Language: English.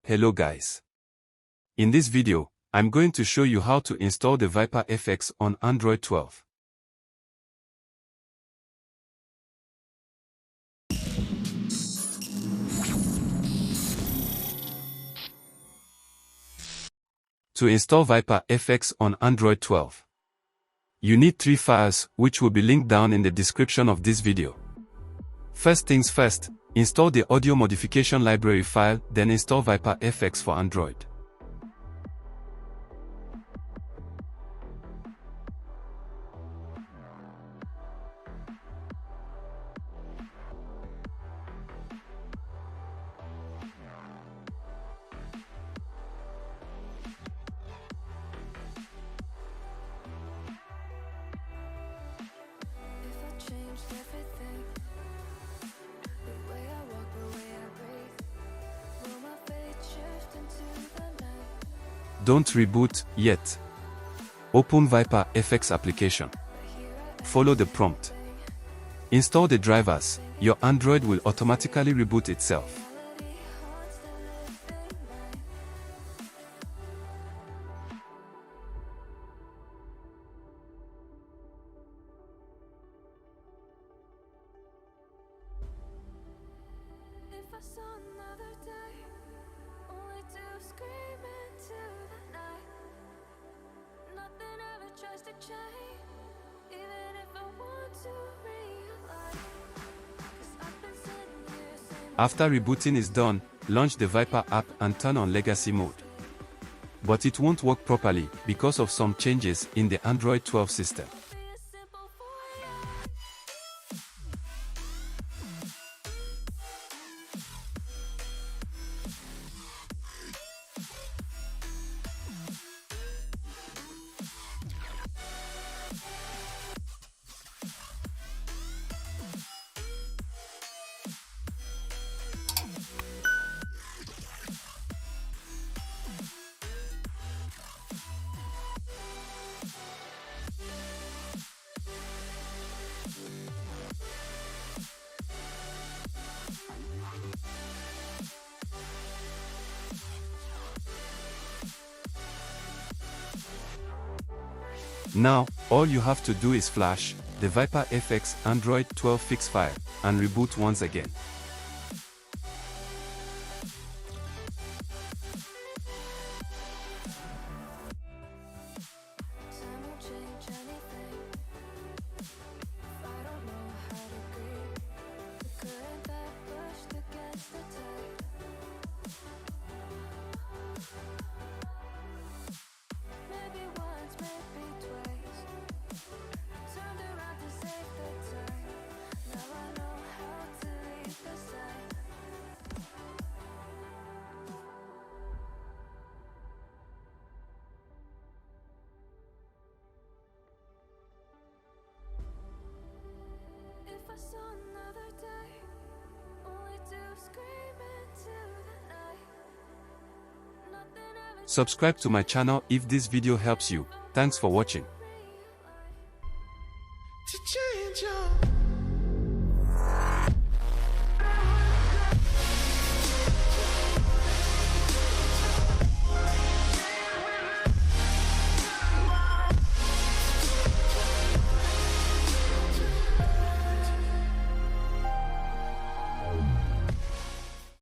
Hello guys. In this video, I'm going to show you how to install the ViPER4 on Android 12. To install ViPER4 on Android 12, you need 3 files, which will be linked down in the description of this video. First things first, install the Audio-Modification-Library file, then install ViPER4 for Android. Don't reboot yet. Open ViPER4 application. Follow the prompt. Install the drivers. Your Android will automatically reboot itself. After rebooting is done, launch the ViPER app and turn on legacy mode. But it won't work properly because of some changes in the Android 12 system. Now, all you have to do is flash the ViPER4 Android 12 fix file and reboot once again. Subscribe to my channel if this video helps you. Thanks for watching.